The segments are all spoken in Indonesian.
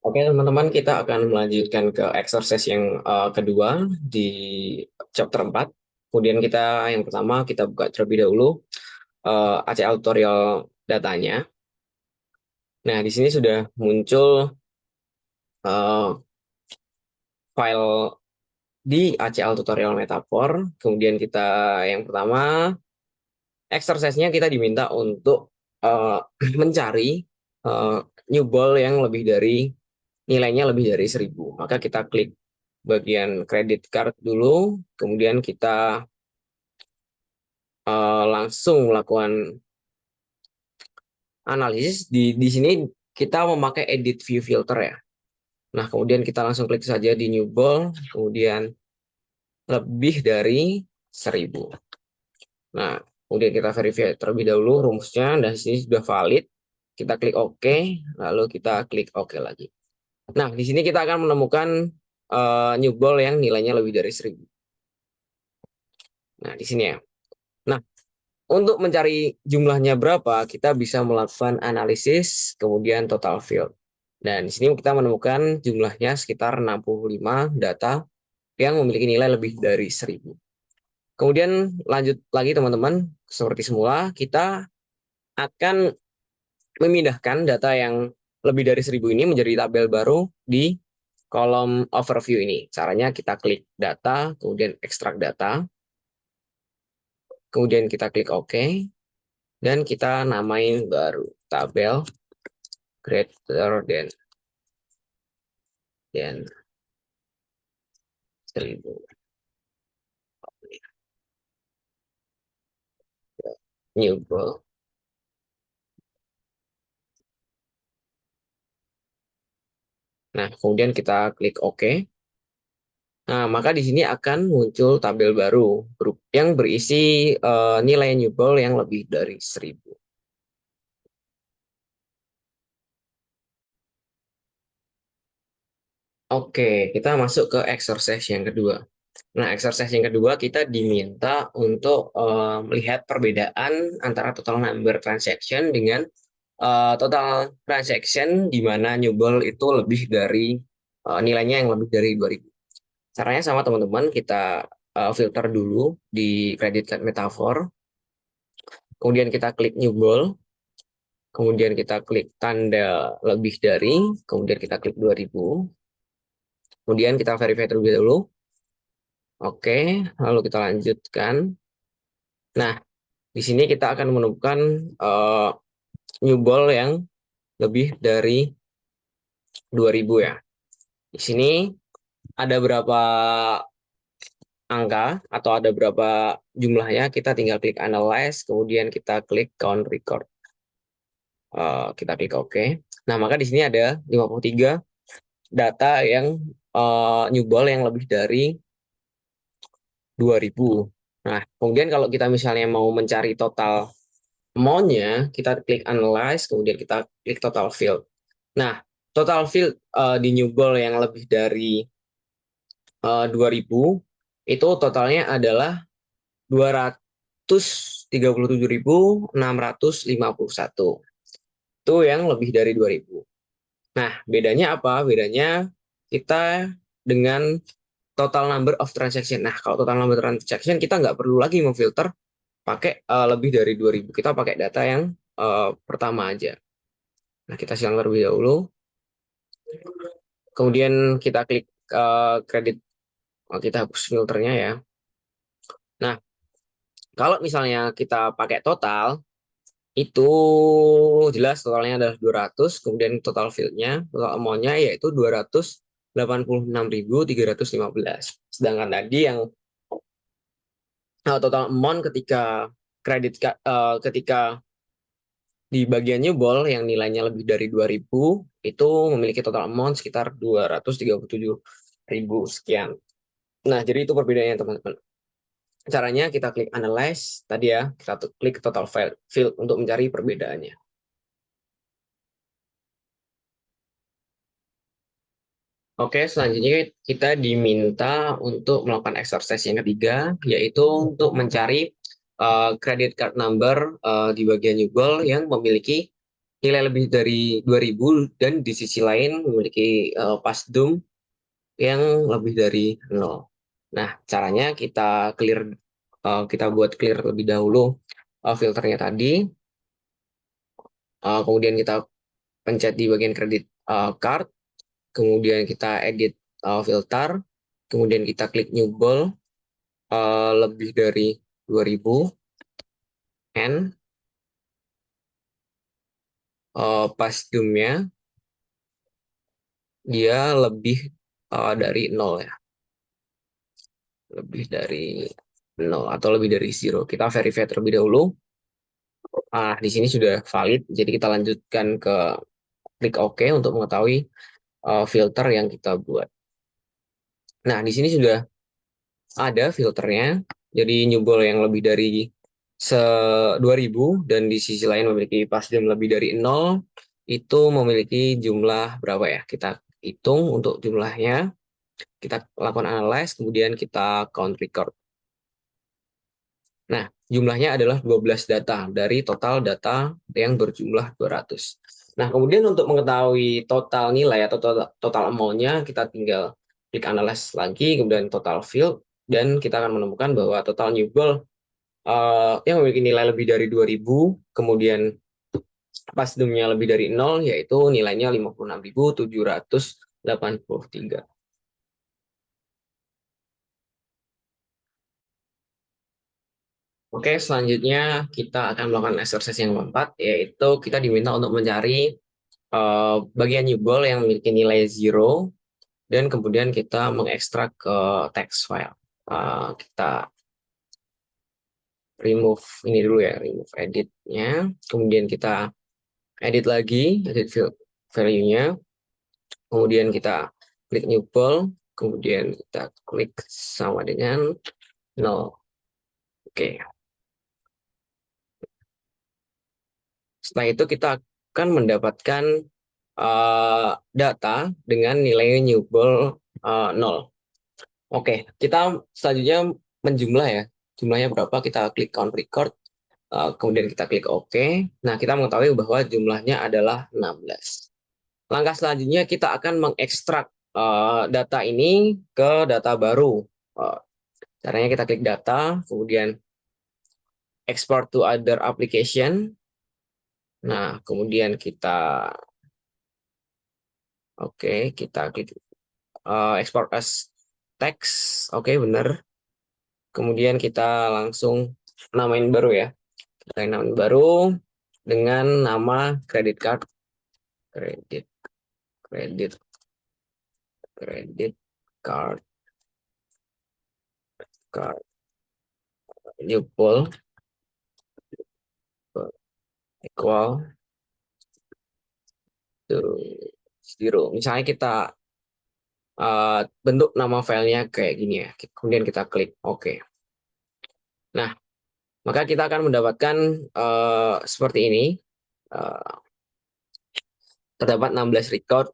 Oke, teman-teman, kita akan melanjutkan ke exercise yang kedua di chapter 4. Kemudian yang pertama kita buka terlebih dahulu ACL tutorial datanya. Nah, di sini sudah muncul uh, file di ACL tutorial metafor. Kemudian yang pertama exercise-nya kita diminta untuk mencari uh, new ball yang nilainya lebih dari 1.000. Maka kita klik bagian credit card dulu, kemudian kita langsung melakukan analisis. Di sini kita memakai edit view filter ya. Nah, kemudian kita langsung klik saja di new ball, kemudian lebih dari 1.000. Nah, kemudian kita verify terlebih dahulu rumusnya, dan di sini sudah valid. Kita klik OK, lalu kita klik OK lagi. Nah, di sini kita akan menemukan new ball yang nilainya lebih dari 1.000. Nah, di sini ya. Nah, untuk mencari jumlahnya berapa, kita bisa melakukan analisis, kemudian total field. Dan di sini kita menemukan jumlahnya sekitar 65 data yang memiliki nilai lebih dari 1.000. Kemudian lanjut lagi teman-teman, seperti semula, kita akan memindahkan data yang lebih dari 1.000 ini menjadi tabel baru di kolom overview ini. Caranya kita klik data, kemudian ekstrak data, kemudian kita klik OK, dan kita namain baru tabel greater than 1.000 new ball. Nah, kemudian kita klik OK. Nah, maka di sini akan muncul tabel baru grup yang berisi nilai new ball yang lebih dari 1.000. Oke, kita masuk ke exercise yang kedua. Nah, exercise yang kedua kita diminta untuk melihat perbedaan antara total number transaction dengan total transaction di mana new ball itu lebih dari nilainya yang lebih dari 2.000. Caranya sama teman-teman, kita filter dulu di credit card metafor, kemudian kita klik new ball, kemudian kita klik tanda lebih dari, kemudian kita klik 2.000, kemudian kita verify terlebih dahulu. Oke, lalu kita lanjutkan. Nah, di sini kita akan menemukan new ball yang lebih dari 2.000 ya. Di sini ada berapa angka atau ada berapa jumlahnya, kita tinggal klik analyze, kemudian kita klik count record. Kita klik OK. Nah, maka di sini ada 53 data yang new ball yang lebih dari 2.000. Nah, kemudian kalau kita misalnya mau mencari total amount-nya, kita klik analyze, kemudian kita klik total field. Nah, total field di new ball yang lebih dari 2.000 itu totalnya adalah 237.651. Itu yang lebih dari 2.000. Nah, bedanya apa? Bedanya kita dengan total number of transaction. Nah, kalau total number transaction kita nggak perlu lagi memfilter pakai lebih dari 2.000. Kita pakai data yang pertama aja. Nah, kita silang terlebih dahulu. Kemudian kita klik kredit. Kita hapus filternya ya. Nah, kalau misalnya kita pakai total, itu jelas totalnya adalah 200, kemudian total field-nya, total amount-nya yaitu 286.315. Sedangkan tadi yang total amount ketika di bagian new ball yang nilainya lebih dari 2.000 itu memiliki total amount sekitar 237.000 sekian. Nah, jadi itu perbedaannya teman-teman. Caranya kita klik analyze tadi ya, kita klik total field untuk mencari perbedaannya. Oke, selanjutnya kita diminta untuk melakukan exercise yang ketiga, yaitu untuk mencari credit card number di bagian new ball yang memiliki nilai lebih dari 2000 dan di sisi lain memiliki pasdum yang lebih dari 0. Nah, caranya kita buat clear lebih dahulu filternya tadi. Kemudian kita pencet di bagian credit card, kemudian kita edit filter, kemudian kita klik new goal lebih dari 2000 and pasdumnya dia lebih dari 0 ya, lebih dari 0 atau lebih dari 0. Kita verify terlebih dahulu. Di sini sudah valid, jadi kita lanjutkan ke klik OK untuk mengetahui filter yang kita buat. Nah, di sini sudah ada filternya. Jadi nyubol yang lebih dari 2000 dan di sisi lain memiliki pasdum lebih dari 0 itu memiliki jumlah berapa ya? Kita hitung untuk jumlahnya. Kita lakukan analyze, kemudian kita count record. Nah, jumlahnya adalah 12 data dari total data yang berjumlah 200. Nah, kemudian untuk mengetahui total nilai atau total amount-nya, kita tinggal klik analyze lagi, kemudian total field, dan kita akan menemukan bahwa total new goal yang memiliki nilai lebih dari 2000, kemudian pasdumnya lebih dari 0, yaitu nilainya 56.783. Oke, selanjutnya kita akan melakukan exercise yang keempat, yaitu kita diminta untuk mencari bagian new goal yang memiliki nilai 0, dan kemudian kita mengekstrak ke text file. Kita remove ini dulu ya, remove editnya, kemudian kita edit lagi, edit value-nya, kemudian kita klik new goal, kemudian kita klik sama dengan 0. Oke. Setelah itu kita akan mendapatkan data dengan nilai new goal 0. Oke, kita selanjutnya menjumlah ya. Jumlahnya berapa, kita klik count record, kemudian kita klik OK. Nah, kita mengetahui bahwa jumlahnya adalah 16. Langkah selanjutnya kita akan mengekstrak data ini ke data baru. Caranya kita klik data, kemudian export to other application. Nah, kemudian kita kita klik export as text. Oke, benar. Kemudian kita langsung namain baru ya. Kita namain baru dengan nama credit card, credit credit credit card card new pool equal to 0. Misalnya kita bentuk nama filenya kayak gini ya. Kemudian kita klik OK. Nah, maka kita akan mendapatkan seperti ini. Terdapat 16 record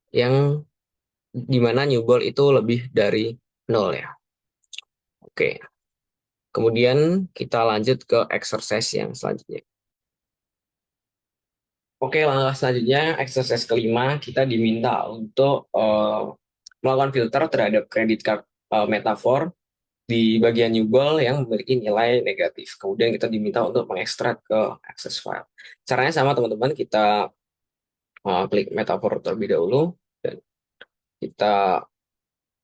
yang dimana new ball itu lebih dari 0 ya. Oke. Kemudian kita lanjut ke exercise yang selanjutnya. Oke, langkah selanjutnya exercise kelima, kita diminta untuk melakukan filter terhadap credit card metafor di bagian new goal yang memiliki nilai negatif. Kemudian kita diminta untuk mengekstrak ke access file. Caranya sama teman-teman, kita klik metafor terlebih dahulu dan kita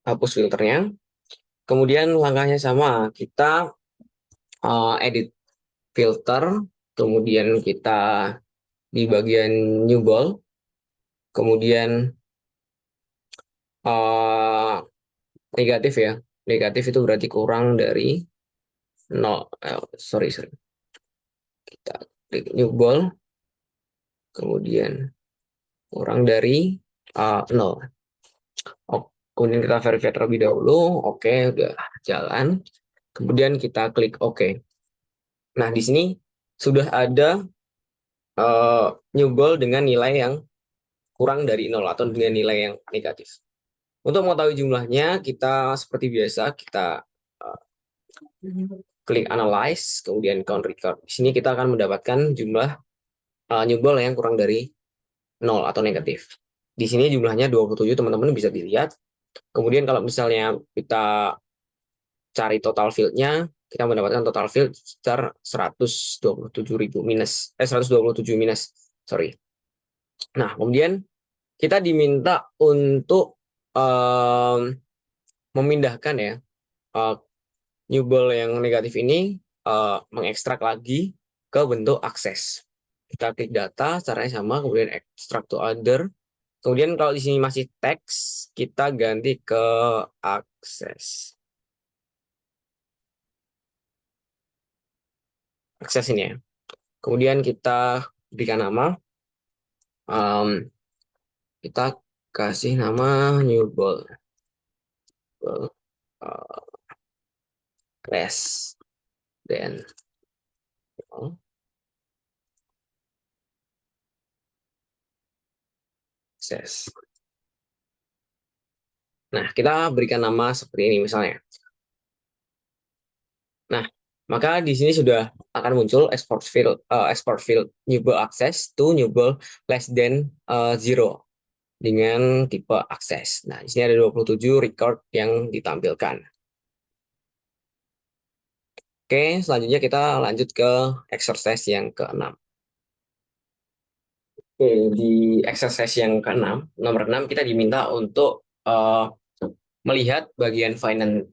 hapus filternya. Kemudian langkahnya sama, kita edit filter, kemudian kita di bagian new goal, kemudian negatif ya. Negatif itu berarti kurang dari 0. Sorry. Kita klik new goal, kemudian kurang dari 0. Kemudian kita verify terlebih dahulu. Oke, udah jalan. Kemudian kita klik OK. Nah, di sini sudah ada new goal dengan nilai yang kurang dari 0 atau dengan nilai yang negatif. Untuk mengetahui jumlahnya, kita seperti biasa, kita klik analyze, kemudian count record. Di sini kita akan mendapatkan jumlah new ball yang kurang dari 0 atau negatif. Di sini jumlahnya 27, teman-teman bisa dilihat. Kemudian kalau misalnya kita cari total field-nya, kita mendapatkan total field sekitar 127.000 minus, 127 minus, sorry. Nah, kemudian kita diminta untuk memindahkan ya new ball yang negatif ini, mengekstrak lagi ke bentuk akses. Kita klik data, caranya sama, kemudian extract to other. Kemudian kalau di sini masih teks, kita ganti ke akses. Akses ini ya. Kemudian kita berikan nama. Kita kasih nama new ball. Class. Dan akses. Nah, kita berikan nama seperti ini misalnya. Nah, maka di sini sudah akan muncul export field new ball access to new ball less than 0 dengan tipe akses. Nah, di sini ada 27 record yang ditampilkan. Oke, selanjutnya kita lanjut ke exercise yang ke-6. Oke, di exercise yang ke-6, nomor 6, kita diminta untuk melihat bagian finance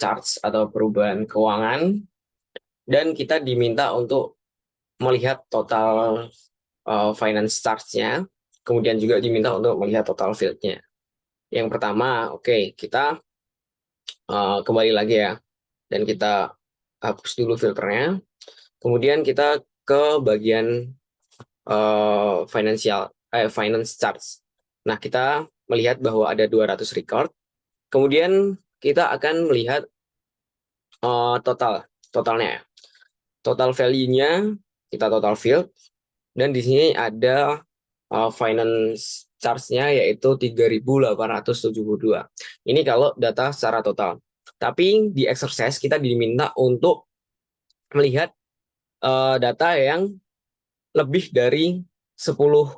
charts atau perubahan keuangan, dan kita diminta untuk melihat total finance charts-nya, kemudian juga diminta untuk melihat total field-nya. Yang pertama, oke, kita kembali lagi ya, dan kita hapus dulu filternya. Kemudian kita ke bagian finance charts. Nah, kita melihat bahwa ada 200 record. Kemudian kita akan melihat totalnya. Total value-nya kita total field, dan di sini ada finance charge-nya yaitu 3.872. Ini kalau data secara total. Tapi di exercise kita diminta untuk melihat data yang lebih dari $10.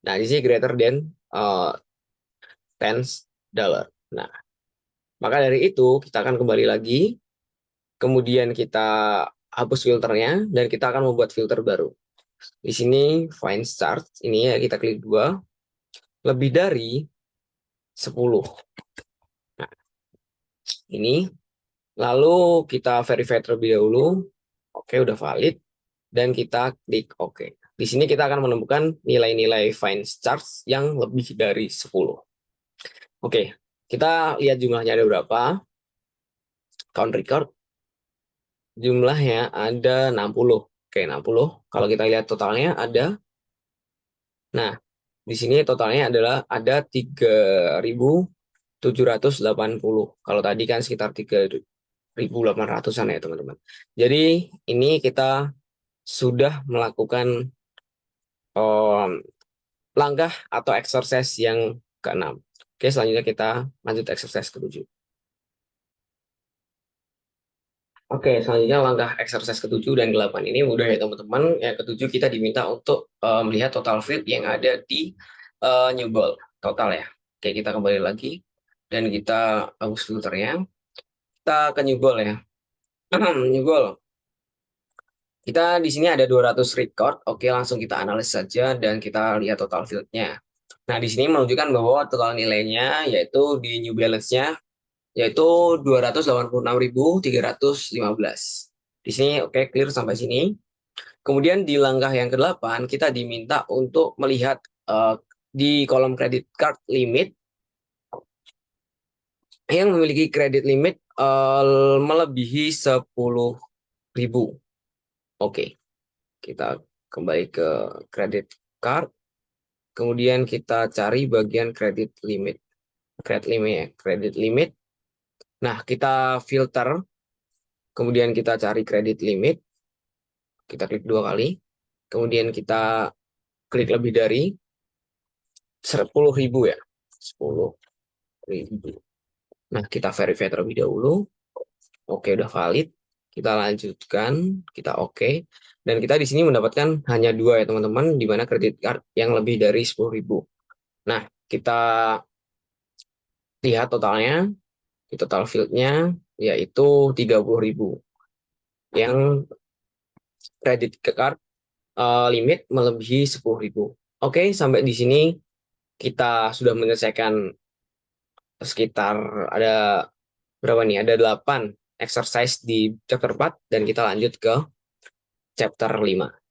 Nah, di sini greater than $10. Nah, maka dari itu kita akan kembali lagi, kemudian kita hapus filternya, dan kita akan membuat filter baru. Di sini find start, ini ya kita klik 2, lebih dari 10. Nah, ini lalu kita verify terlebih dahulu. Oke, udah valid, dan kita klik oke. Di sini kita akan menemukan nilai-nilai find charts yang lebih dari 10. Oke, kita lihat jumlahnya ada berapa. Count record jumlahnya ada 60. Oke, 60. Kalau kita lihat totalnya ada. Nah, di sini totalnya adalah ada 3.780. Kalau tadi kan sekitar 3.800-an ya, teman-teman. Jadi, ini kita sudah melakukan langkah atau exercise yang ke-6. Oke, selanjutnya kita lanjut exercise ke-7. Oke, selanjutnya langkah exercise ke-7 dan ke-8 ini mudah ya, teman-teman. Yang ke-7 kita diminta untuk melihat total field yang ada di new ball total ya. Oke, kita kembali lagi dan kita hapus filternya. Kita ke new ball ya. New ball. Kita di sini ada 200 record. Oke, langsung kita analisis saja dan kita lihat total field-nya. Nah, di sini menunjukkan bahwa total nilainya yaitu di new balance-nya yaitu 286.315. Di sini oke, clear sampai sini. Kemudian di langkah yang ke-8 kita diminta untuk melihat di kolom credit card limit yang memiliki kredit limit melebihi 10.000. Oke, kita kembali ke credit card. Kemudian kita cari bagian credit limit. Credit limit. Nah, kita filter. Kemudian kita cari credit limit. Kita klik 2 kali. Kemudian kita klik lebih dari 10.000 ya. 10.000. Nah, kita verify terlebih dahulu. Oke, udah valid. Kita lanjutkan, kita oke. Dan kita di sini mendapatkan hanya 2 ya teman-teman, di mana kredit card yang lebih dari 10.000. Nah, kita lihat totalnya, di total field-nya yaitu 30.000 yang kredit card limit melebihi 10.000. Oke, sampai di sini kita sudah menyelesaikan sekitar ada berapa nih? Ada 8 exercise di chapter 4 dan kita lanjut ke chapter 5.